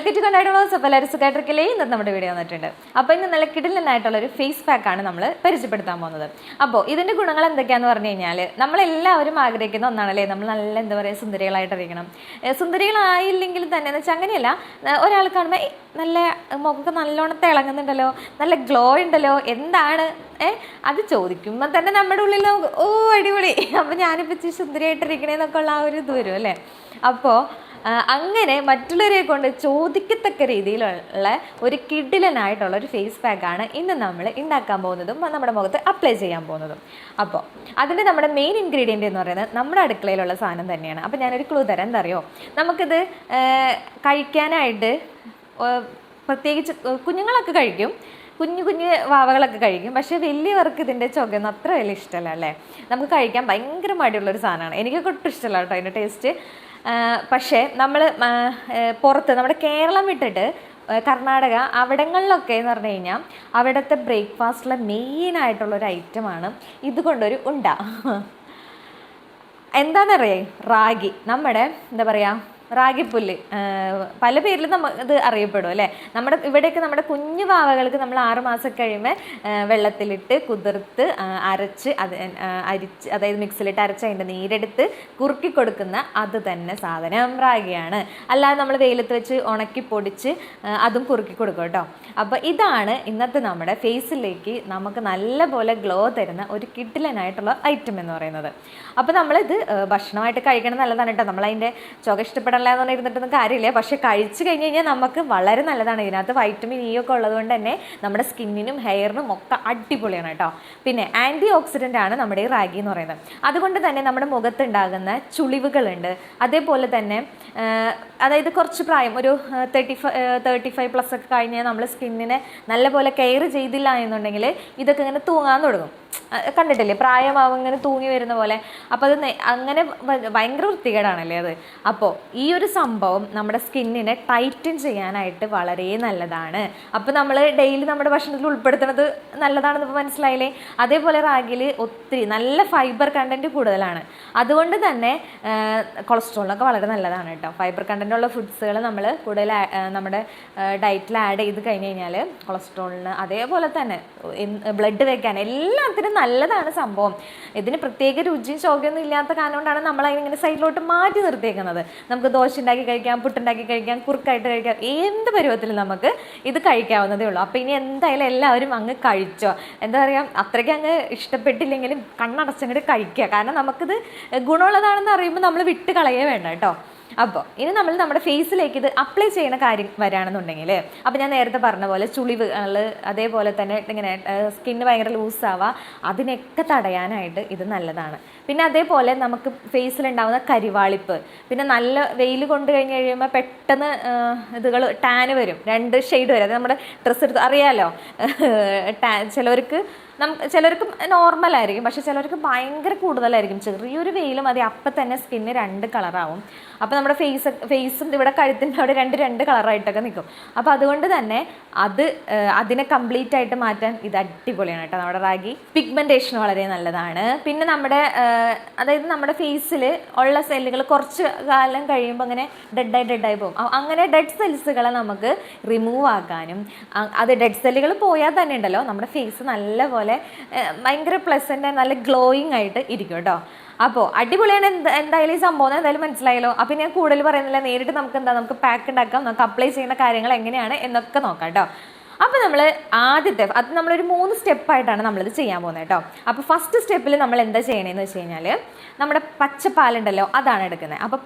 Welcome to കണ്ടായിട്ടുള്ള എല്ലാവരും സുഖമായിട്ടിരിക്കലേ ഇന്നത്തെ നമ്മുടെ വീഡിയോ വന്നിട്ടുണ്ട്. അപ്പോൾ ഇന്ന് നല്ല കിടിലനായിട്ടുള്ളൊരു ഫേസ് പാക്കാണ് നമ്മൾ പരിചയപ്പെടുത്താൻ പോകുന്നത്. അപ്പോൾ ഇതിൻ്റെ ഗുണങ്ങൾ എന്തൊക്കെയാണെന്ന് പറഞ്ഞു കഴിഞ്ഞാൽ നമ്മളെല്ലാവരും ആഗ്രഹിക്കുന്ന ഒന്നാണല്ലേ, നമ്മൾ നല്ല എന്താ പറയുക സുന്ദരികളായിട്ടിരിക്കണം. സുന്ദരികളായില്ലെങ്കിൽ തന്നെ എന്ന് വെച്ചാൽ അങ്ങനെയല്ല, ഒരാൾ കാണുമ്പോൾ നല്ല മുഖമൊക്കെ നല്ലോണം തിളങ്ങുന്നുണ്ടല്ലോ, നല്ല ഗ്ലോ ഉണ്ടല്ലോ, എന്താണ് അത് ചോദിക്കുമ്പോൾ തന്നെ നമ്മുടെ ഉള്ളിൽ ഓ അടിപൊളി, അപ്പോൾ ഞാനിപ്പോൾ സുന്ദരിയായിട്ടിരിക്കണേന്നൊക്കെ ഉള്ള ആ ഒരു ഇത് വരും അല്ലേ. അപ്പോൾ അങ്ങനെ മറ്റുള്ളവരെ കൊണ്ട് ചോദിക്കത്തക്ക രീതിയിലുള്ള ഒരു കിടിലനായിട്ടുള്ള ഒരു ഫേസ് പാക്കാണ് ഇന്ന് നമ്മൾ ഉണ്ടാക്കാൻ പോകുന്നതും നമ്മുടെ മുഖത്ത് അപ്ലൈ ചെയ്യാൻ പോകുന്നതും. അപ്പോൾ അതിൻ്റെ നമ്മുടെ മെയിൻ ഇൻഗ്രീഡിയൻ്റ് എന്ന് പറയുന്നത് നമ്മുടെ അടുക്കളയിലുള്ള സാധനം തന്നെയാണ്. അപ്പോൾ ഞാനൊരു ക്ലൂ തരാം. എന്താ അറിയോ, നമുക്കിത് കഴിക്കാനായിട്ട് പ്രത്യേകിച്ച് കുഞ്ഞുങ്ങളൊക്കെ കഴിക്കും, കുഞ്ഞു കുഞ്ഞു വാവകളൊക്കെ കഴിക്കും. പക്ഷേ വലിയവർക്ക് ഇതിൻ്റെ ചുവയൊന്നും അത്ര വലിയ ഇഷ്ടമല്ല അല്ലേ. നമുക്ക് കഴിക്കാൻ ഭയങ്കര മടിയുള്ളൊരു സാധനമാണ്. എനിക്കൊക്കെ ഒട്ടും ഇഷ്ടമല്ല കേട്ടോ അതിൻ്റെ ടേസ്റ്റ്. പക്ഷേ നമ്മൾ പുറത്ത് നമ്മുടെ കേരളം വിട്ടിട്ട് കർണാടക അവിടങ്ങളിലൊക്കെ എന്ന് പറഞ്ഞു കഴിഞ്ഞാൽ അവിടുത്തെ ബ്രേക്ക്ഫാസ്റ്റിലെ മെയിനായിട്ടുള്ളൊരു ഐറ്റമാണ് ഇതുകൊണ്ടൊരു ഉണ്ട. എന്താണെന്നറിയാം, റാഗി, നമ്മുടെ എന്താ പറയുക റാഗിപ്പുല്ല്, പല പേരിലും ഇത് അറിയപ്പെടും അല്ലേ. നമ്മുടെ ഇവിടെയൊക്കെ നമ്മുടെ കുഞ്ഞു വാവകൾക്ക് നമ്മൾ 6 മാസം കഴിയുമ്പോൾ വെള്ളത്തിലിട്ട് കുതിർത്ത് അരച്ച് അതായത് മിക്സിലിട്ട് അരച്ച് അതിൻ്റെ നീരെടുത്ത് കുറുക്കി കൊടുക്കുന്ന അത് തന്നെ സാധനം റാഗിയാണ്. അല്ലാതെ നമ്മൾ വെയിലത്ത് വെച്ച് ഉണക്കി പൊടിച്ച് അതും കുറുക്കി കൊടുക്കും കേട്ടോ. അപ്പോൾ ഇതാണ് ഇന്നത്തെ നമ്മുടെ ഫേസിലേക്ക് നമുക്ക് നല്ലപോലെ ഗ്ലോ തരുന്ന ഒരു കിടിലനായിട്ടുള്ള ഐറ്റം എന്ന് പറയുന്നത്. അപ്പോൾ നമ്മളിത് ഭക്ഷണമായിട്ട് കഴിക്കണം നല്ലതാണ് കേട്ടോ. നമ്മളതിൻ്റെ ചുവ ഇഷ്ടപ്പെടാൻ എന്ന് ഇരുന്നിട്ടൊന്നും കാര്യമില്ല, പക്ഷെ കഴിച്ചു കഴിഞ്ഞ് കഴിഞ്ഞാൽ നമുക്ക് വളരെ നല്ലതാണ്. ഇതിനകത്ത് വൈറ്റമിൻ ഇ ഒക്കെ ഉള്ളത് തന്നെ നമ്മുടെ സ്കിന്നിനും ഹെയറിനും ഒക്കെ അടിപൊളിയാണ് കേട്ടോ. പിന്നെ ആൻറ്റി ഓക്സിഡൻ്റ് ആണ് നമ്മുടെ ഈ റാഗി എന്ന് പറയുന്നത്. അതുകൊണ്ട് തന്നെ നമ്മുടെ മുഖത്തുണ്ടാകുന്ന ചുളിവുകളുണ്ട്, അതേപോലെ തന്നെ അതായത് കുറച്ച് പ്രായം ഒരു 35+ ഒക്കെ കഴിഞ്ഞാൽ നമ്മൾ സ്കിന്നിനെ നല്ലപോലെ കെയർ ചെയ്തില്ല എന്നുണ്ടെങ്കിൽ ഇതൊക്കെ ഇങ്ങനെ തൂങ്ങാൻ തുടങ്ങും. കണ്ടിട്ടില്ലേ, പ്രായമാവും ഇങ്ങനെ തൂങ്ങി വരുന്ന പോലെ. അപ്പോൾ അത് അങ്ങനെ ഭയങ്കര വൃത്തികേടാണല്ലേ അത്. അപ്പോൾ ഈ ഒരു സംഭവം നമ്മുടെ സ്കിന്നിനെ ടൈറ്റൻ ചെയ്യാനായിട്ട് വളരെ നല്ലതാണ്. അപ്പോൾ നമ്മൾ ഡെയിലി നമ്മുടെ ഭക്ഷണത്തിൽ ഉൾപ്പെടുത്തുന്നത് നല്ലതാണെന്ന് ഇപ്പോൾ മനസ്സിലായില്ലേ. അതേപോലെ റാഗിയിൽ ഒത്തിരി നല്ല ഫൈബർ കണ്ടൻറ്റ് കൂടുതലാണ്. അതുകൊണ്ട് തന്നെ കൊളസ്ട്രോളിനൊക്കെ വളരെ നല്ലതാണ് കേട്ടോ. ഫൈബർ കണ്ടൻറ്റുള്ള ഫുഡ്സുകൾ നമ്മൾ കൂടുതൽ നമ്മുടെ ഡയറ്റിൽ ആഡ് ചെയ്ത് കഴിഞ്ഞ് കഴിഞ്ഞാൽ കൊളസ്ട്രോളിന് അതേപോലെ തന്നെ ബ്ലഡ് വെക്കാൻ എല്ലാത്തിനും നല്ലതാണ് സംഭവം. ഇതിന് പ്രത്യേക രുചിയും ശോകമൊന്നും ഇല്ലാത്ത കാരണം കൊണ്ടാണ് നമ്മൾ അതിനിങ്ങനെ സൈഡിലോട്ട് മാറ്റി നിർത്തിയേക്കുന്നത്. നമുക്ക് ദോശ ഉണ്ടാക്കി കഴിക്കാം, പുട്ടുണ്ടാക്കി കഴിക്കാം, കുറുക്കായിട്ട് കഴിക്കാം, എന്ത് പരുവത്തിലും നമുക്ക് ഇത് കഴിക്കാവുന്നതേ ഉള്ളൂ. അപ്പോൾ ഇനി എന്തായാലും എല്ലാവരും അങ്ങ് കഴിച്ചോ. എന്താ പറയുക, അത്രയ്ക്ക് അങ്ങ് ഇഷ്ടപ്പെട്ടില്ലെങ്കിലും കണ്ണടച്ചങ്ങോട്ട് കഴിക്കുക. കാരണം നമുക്കിത് ഗുണമുള്ളതാണെന്ന് അറിയുമ്പോൾ നമ്മൾ വിട്ട് കളയേ വേണ്ട കേട്ടോ. അപ്പോൾ ഇനി നമ്മൾ നമ്മുടെ ഫേസിലേക്ക് ഇത് അപ്ലൈ ചെയ്യുന്ന കാര്യം വരികയാണെന്നുണ്ടെങ്കിൽ, അപ്പോൾ ഞാൻ നേരത്തെ പറഞ്ഞ പോലെ ചുളിവുകൾ, അതേപോലെ തന്നെ ഇങ്ങനെ സ്കിന്ന് ഭയങ്കര ലൂസാവുക, അതിനൊക്കെ തടയാനായിട്ട് ഇത് നല്ലതാണ്. പിന്നെ അതേപോലെ നമുക്ക് ഫേസിലുണ്ടാകുന്ന കരിവാളിപ്പ്, പിന്നെ നല്ല വെയിൽ കൊണ്ട് കഴിഞ്ഞ് കഴിയുമ്പോൾ പെട്ടെന്ന് ഇതുകൾ ടാന് വരും, 2 ഷെയ്ഡ് വരും. അത് നമ്മുടെ ഡ്രസ്സ് എടുത്ത് അറിയാമല്ലോ. ചിലർക്ക് നോർമലായിരിക്കും, പക്ഷെ ചിലർക്ക് ഭയങ്കര കൂടുതലായിരിക്കും. ചെറിയൊരു വെയിൽ മതി, അപ്പം തന്നെ സ്കിന്ന് 2 കളറാവും. അപ്പോൾ നമ്മുടെ ഫേസും ഇവിടെ കഴുത്തിൻ്റെ അവിടെ 2 കളറായിട്ടൊക്കെ നിൽക്കും. അപ്പോൾ അതുകൊണ്ട് തന്നെ അതിനെ കംപ്ലീറ്റ് ആയിട്ട് മാറ്റാൻ ഇത് അടിപൊളിയാണ് കേട്ടോ. നമ്മുടെ റാഗി പിഗ്മെൻറ്റേഷൻ വളരെ നല്ലതാണ്. പിന്നെ അതായത് നമ്മുടെ ഫേസിൽ ഉള്ള സെല്ലുകൾ കുറച്ച് കാലം കഴിയുമ്പോൾ അങ്ങനെ ഡെഡായി പോകും. അങ്ങനെ ഡെഡ് സെൽസുകളെ നമുക്ക് റിമൂവ് ആക്കാനും, അത് ഡെഡ് സെല്ലുകൾ പോയാൽ തന്നെ ഉണ്ടല്ലോ നമ്മുടെ ഫേസ് നല്ലപോലെ ഭയങ്കര പ്ലസൻ്റ് നല്ല ഗ്ലോയിങ് ആയിട്ട് ഇരിക്കും കേട്ടോ. അപ്പോൾ അടിപൊളിയാണ് എന്തായാലും ഈ സംഭവം എന്തായാലും മനസ്സിലായല്ലോ. അപ്പോൾ ഞാൻ കൂടുതൽ പറയുന്നില്ല, നേരിട്ട് നമുക്ക് പാക്ക് ഉണ്ടാക്കാം, നമുക്ക് അപ്ലൈ ചെയ്യുന്ന കാര്യങ്ങൾ എങ്ങനെയാണ് എന്നൊക്കെ നോക്കാം കേട്ടോ. അപ്പോൾ നമ്മൾ അത് നമ്മളൊരു 3 സ്റ്റെപ്പായിട്ടാണ് നമ്മളിത് ചെയ്യാൻ പോകുന്നത് കേട്ടോ. അപ്പോൾ ഫസ്റ്റ് സ്റ്റെപ്പിൽ നമ്മൾ എന്താ ചെയ്യണമെന്ന് വെച്ച് കഴിഞ്ഞാൽ നമ്മുടെ പച്ചപ്പാലുണ്ടല്ലോ അതാണ് എടുക്കുന്നത്. അപ്പോൾ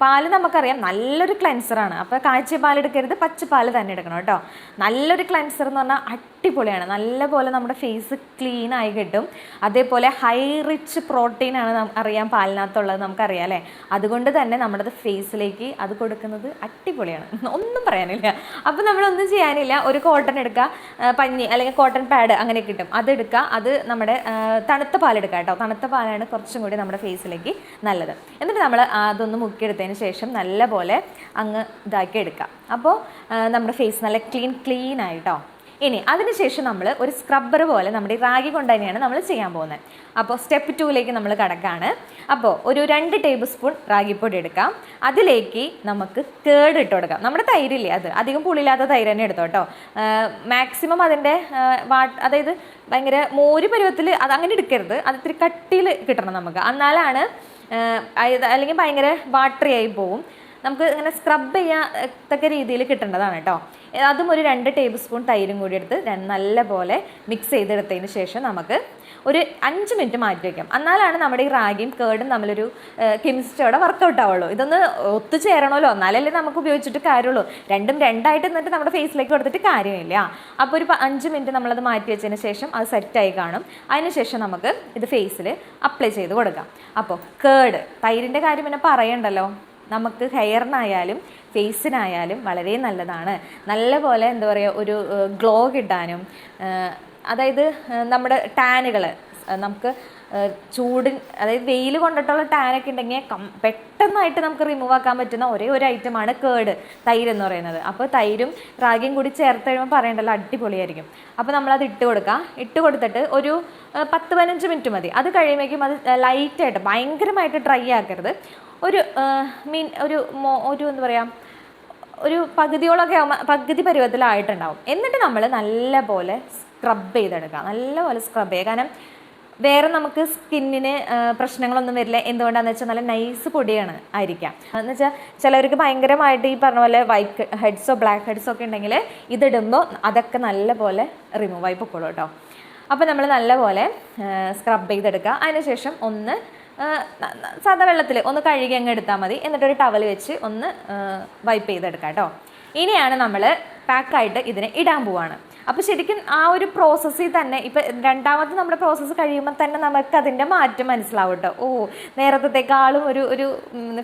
പാല് നമുക്കറിയാം നല്ലൊരു ക്ലെൻസറാണ്. അപ്പോൾ കാച്ചിയ പാൽ എടുക്കരുത്, പച്ചപ്പാൽ തന്നെ എടുക്കണം കേട്ടോ. നല്ലൊരു ക്ലെൻസർ എന്ന് പറഞ്ഞാൽ അടിപൊളിയാണ്. നല്ലപോലെ നമ്മുടെ ഫേസ് ക്ലീൻ ആയി കിട്ടും. അതേപോലെ ഹൈ റിച്ച് പ്രോട്ടീനാണ് അറിയാം പാലിനകത്തുള്ളത്, നമുക്കറിയാം അല്ലേ. അതുകൊണ്ട് തന്നെ നമ്മുടെ ഫേസിലേക്ക് അത് കൊടുക്കുന്നത് അടിപൊളിയാണ്, ഒന്നും പറയാനില്ല. അപ്പോൾ നമ്മളൊന്നും ചെയ്യാനില്ല, ഒരു കോട്ടൺ എടുക്കുക, പഞ്ഞി അല്ലെങ്കിൽ കോട്ടൺ പാഡ് അങ്ങനെ കിട്ടും, അതെടുക്കുക. അത് നമ്മുടെ തണുത്ത പാലെടുക്കുക കേട്ടോ. തണുത്ത പാലാണ് കുറച്ചും കൂടി നമ്മുടെ ഫേസിലേക്ക് നല്ലത്. എന്നിട്ട് നമ്മൾ അതൊന്ന് മുക്കിയെടുത്തതിന് ശേഷം നല്ലപോലെ അങ്ങ് ഇതാക്കി എടുക്കുക. അപ്പോൾ നമ്മുടെ ഫേസ് നല്ല ക്ലീൻ ആയിട്ടോ. ഇനി അതിനുശേഷം നമ്മൾ ഒരു സ്ക്രബ്ബർ പോലെ നമ്മുടെ ഈ റാഗി കൊണ്ട് തന്നെയാണ് നമ്മൾ ചെയ്യാൻ പോകുന്നത്. അപ്പോൾ സ്റ്റെപ്പ് 2ലേക്ക് നമ്മൾ കടക്കാണ്. അപ്പോൾ ഒരു 2 ടേബിൾ സ്പൂൺ റാഗിപ്പൊടി എടുക്കാം. അതിലേക്ക് നമുക്ക് കേട് ഇട്ട് കൊടുക്കാം. നമ്മുടെ തൈരില്ലേ, അത് അധികം പുളിയില്ലാത്ത തൈര് തന്നെ എടുത്തോ കേട്ടോ. മാക്സിമം അതിൻ്റെ അതായത് ഭയങ്കര മോര് പരുവത്തിൽ അത് അങ്ങനെ എടുക്കരുത്, അത് ഇത്തിരി കട്ടിയിൽ കിട്ടണം നമുക്ക്, എന്നാലാണ് അല്ലെങ്കിൽ ഭയങ്കര വാട്ടറി ആയി പോവും. നമുക്ക് ഇങ്ങനെ സ്ക്രബ് ചെയ്യത്തക്ക രീതിയിൽ കിട്ടേണ്ടതാണ് കേട്ടോ. അതും ഒരു 2 ടേബിൾ സ്പൂൺ തൈരും കൂടി എടുത്ത് നല്ലപോലെ മിക്സ് ചെയ്തെടുത്തതിന് ശേഷം നമുക്ക് ഒരു 5 മിനിറ്റ് മാറ്റി വയ്ക്കാം. എന്നാലാണ് നമ്മുടെ ഈ റാഗിയും കേടും തമ്മിലൊരു കെമിസ്ട്രിയോടെ വർക്കൗട്ട് ആവുള്ളൂ. ഇതൊന്ന് ഒത്തുചേരണമല്ലോ, എന്നാലല്ലേ നമുക്ക് ഉപയോഗിച്ചിട്ട് കാര്യമുള്ളൂ. രണ്ടും രണ്ടായിട്ട് എന്നിട്ട് നമ്മുടെ ഫേസിലേക്ക് കൊടുത്തിട്ട് കാര്യമില്ല. അപ്പോൾ ഒരു 5 മിനിറ്റ് നമ്മളത് മാറ്റി വെച്ചതിന് ശേഷം അത് സെറ്റായി കാണും. അതിനുശേഷം നമുക്ക് ഇത് ഫേസിൽ അപ്ലൈ ചെയ്ത് കൊടുക്കാം. അപ്പോൾ കേട് തൈരിൻ്റെ കാര്യം പിന്നെ പറയണ്ടല്ലോ, നമുക്ക് ഹെയറിനായാലും ഫേസിനായാലും വളരെ നല്ലതാണ്. നല്ലപോലെ എന്താ പറയുക, ഒരു ഗ്ലോ കിട്ടാനും, അതായത് നമ്മുടെ ടാനുകൾ നമുക്ക് അതായത് വെയിൽ കൊണ്ടിട്ടുള്ള ടാനൊക്കെ ഉണ്ടെങ്കിൽ പെട്ടെന്നായിട്ട് നമുക്ക് റിമൂവ് ആക്കാൻ പറ്റുന്ന ഒരേ ഒരു ഐറ്റമാണ് കേട്, തൈര് എന്ന് പറയുന്നത്. അപ്പോൾ തൈരും റാഗിയും കൂടി ചേർത്ത് കഴിയുമ്പോൾ പറയണ്ടല്ലോ, അടിപൊളിയായിരിക്കും. അപ്പോൾ നമ്മളത് ഇട്ട് കൊടുക്കുക. ഇട്ട് കൊടുത്തിട്ട് ഒരു 10-15 മിനിറ്റ് മതി. അത് കഴിയുമ്പോഴേക്കും അത് ലൈറ്റായിട്ട് ഭയങ്കരമായിട്ട് ഡ്രൈ ആക്കരുത്. ഒരു എന്താ പറയുക, ഒരു പകുതിയോളൊക്കെ ആകുമ്പോൾ പകുതി പരുവത്തിലായിട്ടുണ്ടാവും. എന്നിട്ട് നമ്മൾ നല്ലപോലെ സ്ക്രബ് ചെയ്തെടുക്കുക. നല്ലപോലെ സ്ക്രബ് ചെയ്യുക. കാരണം വേറെ നമുക്ക് സ്കിന്നിന് പ്രശ്നങ്ങളൊന്നും വരില്ല. എന്തുകൊണ്ടാണെന്ന് വെച്ചാൽ നല്ല നൈസ് പൊടിയാണ് ആയിരിക്കാം. എന്ന് വെച്ചാൽ ചിലവർക്ക് ഭയങ്കരമായിട്ട് ഈ പറഞ്ഞ പോലെ വൈറ്റ് ഹെഡ്സോ ബ്ലാക്ക് ഹെഡ്സോ ഒക്കെ ഉണ്ടെങ്കിൽ ഇതിടുമ്പോൾ അതൊക്കെ നല്ലപോലെ റിമൂവ് ആയി പൊക്കോളൂ കേട്ടോ. അപ്പോൾ നമ്മൾ നല്ലപോലെ സ്ക്രബ് ചെയ്തെടുക്കുക. അതിനുശേഷം ഒന്ന് സാധാ വെള്ളത്തിൽ ഒന്ന് കഴുകി അങ്ങ് എടുത്താൽ മതി. എന്നിട്ടൊരു ടവൽ വെച്ച് ഒന്ന് വൈപ്പ് ചെയ്തെടുക്കാം കേട്ടോ. ഇനിയാണ് നമ്മൾ പാക്കായിട്ട് ഇതിനെ ഇടാൻ പോവാണ്. അപ്പോൾ ശരിക്കും ആ ഒരു പ്രോസസ്സിൽ തന്നെ ഇപ്പം രണ്ടാമത്തെ നമ്മുടെ പ്രോസസ്സ് കഴിയുമ്പോൾ തന്നെ നമുക്ക് അതിൻ്റെ മാറ്റം മനസ്സിലാവും കേട്ടോ. ഓ, നേരത്തേക്കാളും ഒരു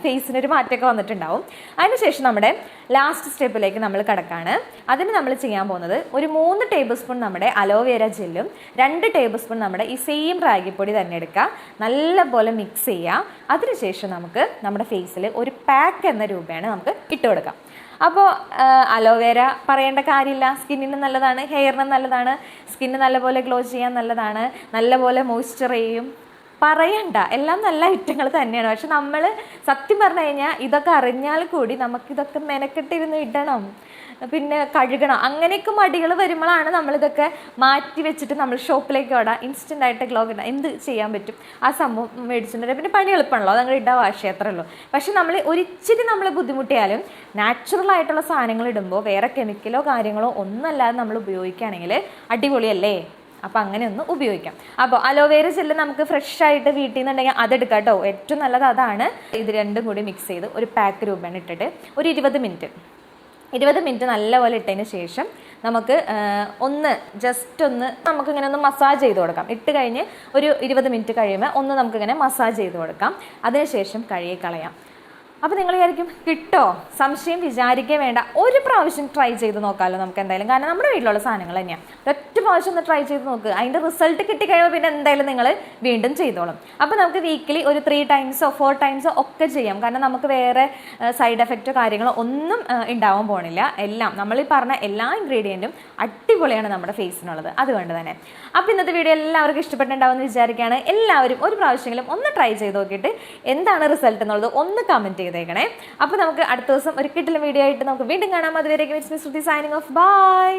ഫേസിനൊരു മാറ്റമൊക്കെ വന്നിട്ടുണ്ടാവും. അതിനുശേഷം നമ്മുടെ ലാസ്റ്റ് സ്റ്റെപ്പിലേക്ക് നമ്മൾ കടക്കാണ്. അതിന് നമ്മൾ ചെയ്യാൻ പോകുന്നത് ഒരു 3 ടേബിൾ സ്പൂൺ നമ്മുടെ അലോവേര ജെല്ലും 2 ടേബിൾ സ്പൂൺ നമ്മുടെ ഈ സെയിം റാഗിപ്പൊടി തന്നെ എടുക്കുക. നല്ലപോലെ മിക്സ് ചെയ്യുക. അതിനുശേഷം നമുക്ക് നമ്മുടെ ഫേസിൽ ഒരു പാക്ക് എന്ന രൂപയാണ് നമുക്ക് ഇട്ട് കൊടുക്കാം. അപ്പോൾ അലോവേര പറയേണ്ട കാര്യമില്ല, സ്കിന്നിന് നല്ലതാണ്, ഹെയറിന് നല്ലതാണ്, സ്കിന്ന് നല്ലപോലെ ഗ്ലോ ചെയ്യാൻ നല്ലതാണ്, നല്ലപോലെ മോയ്സ്ചർ ചെയ്യും, പറയണ്ട, എല്ലാം നല്ല ഐറ്റങ്ങൾ തന്നെയാണ്. പക്ഷെ നമ്മൾ സത്യം പറഞ്ഞു കഴിഞ്ഞാൽ ഇതൊക്കെ അറിഞ്ഞാൽ കൂടി നമുക്കിതൊക്കെ മെനക്കെട്ടിരുന്ന് ഇടണം, പിന്നെ കഴുകണം, അങ്ങനെയൊക്കെ മടികൾ വരുമ്പോഴാണ് നമ്മളിതൊക്കെ മാറ്റി വെച്ചിട്ട് നമ്മൾ ഷോപ്പിലേക്ക് ഓടാം. ഇൻസ്റ്റൻ്റ് ആയിട്ട് ഗ്ലോ കിട്ടാം, എന്ത് ചെയ്യാൻ പറ്റും, ആ സംഭവം മേടിച്ചിട്ടുണ്ടെങ്കിൽ പിന്നെ പണി എളുപ്പമാണല്ലോ, അതങ്ങനെ ഇടാൻ വാശി അത്രേ ഉള്ളൂ. പക്ഷെ നമ്മൾ ഒരിച്ചിരി നമ്മൾ ബുദ്ധിമുട്ടിയാലും നാച്ചുറൽ ആയിട്ടുള്ള സാധനങ്ങൾ ഇടുമ്പോൾ വേറെ കെമിക്കലോ കാര്യങ്ങളോ ഒന്നല്ലാതെ നമ്മൾ ഉപയോഗിക്കുകയാണെങ്കിൽ അടിപൊളിയല്ലേ. അപ്പോൾ അങ്ങനെ ഒന്ന് ഉപയോഗിക്കാം. അപ്പോൾ അലോവേര ജെല്ല് നമുക്ക് ഫ്രഷ് ആയിട്ട് വീട്ടിൽ നിന്നുണ്ടെങ്കിൽ അതെടുക്കാം കേട്ടോ, ഏറ്റവും നല്ലത് അതാണ്. ഇത് രണ്ടും കൂടി മിക്സ് ചെയ്ത് ഒരു പാക്ക് രൂപയാണ് ഇട്ടിട്ട് ഒരു 20 മിനിറ്റ് നല്ലപോലെ ഇട്ടതിന് ശേഷം നമുക്ക് ജസ്റ്റ് ഒന്ന് നമുക്കിങ്ങനെ ഒന്ന് മസാജ് ചെയ്ത് കൊടുക്കാം. ഇട്ട് കഴിഞ്ഞ് ഒരു 20 മിനിറ്റ് കഴിയുമ്പോൾ ഒന്ന് നമുക്കിങ്ങനെ മസാജ് ചെയ്ത് കൊടുക്കാം. അതിനുശേഷം കഴുകി കളയാം. അപ്പോൾ നിങ്ങൾ വിചാരിക്കും കിട്ടോ, സംശയം വിചാരിക്കേ വേണ്ട, ഒരു പ്രാവശ്യം ട്രൈ ചെയ്ത് നോക്കാമല്ലോ നമുക്ക് എന്തായാലും. കാരണം നമ്മുടെ വീട്ടിലുള്ള സാധനങ്ങൾ തന്നെയാണ്. ഒറ്റ പ്രാവശ്യം ഒന്ന് ട്രൈ ചെയ്ത് നോക്കുക. അതിൻ്റെ റിസൾട്ട് കിട്ടിക്കഴിയുമ്പോൾ പിന്നെ എന്തായാലും നിങ്ങൾ വീണ്ടും ചെയ്തോളും. അപ്പോൾ നമുക്ക് വീക്കിലി ഒരു 3 ടൈംസോ 4 ടൈംസോ ഒക്കെ ചെയ്യാം. കാരണം നമുക്ക് വേറെ സൈഡ് എഫക്റ്റോ കാര്യങ്ങളോ ഒന്നും ഉണ്ടാവാൻ പോണില്ല. എല്ലാം നമ്മൾ ഈ പറഞ്ഞ എല്ലാ ഇൻഗ്രീഡിയൻറ്റും അടിപൊളിയാണ് നമ്മുടെ ഫേസിനുള്ളത്. അതുകൊണ്ട് തന്നെ അപ്പോൾ ഇന്നത്തെ വീഡിയോ എല്ലാവർക്കും ഇഷ്ടപ്പെട്ടുണ്ടാവുമെന്ന് വിചാരിക്കുകയാണ്. എല്ലാവരും ഒരു പ്രാവശ്യമെങ്കിലും ഒന്ന് ട്രൈ ചെയ്ത് നോക്കിയിട്ട് എന്താണ് റിസൾട്ട് എന്നുള്ളത് ഒന്ന് കമൻറ്റ് ചെയ്തേക്കണേ. അപ്പോൾ നമുക്ക് അടുത്ത ദിവസം ഒരു കിടിലൻ വീഡിയോ ആയിട്ട് നമുക്ക് വീണ്ടും കാണാം. അതുവരേക്കും it's me Shruti signing off. By.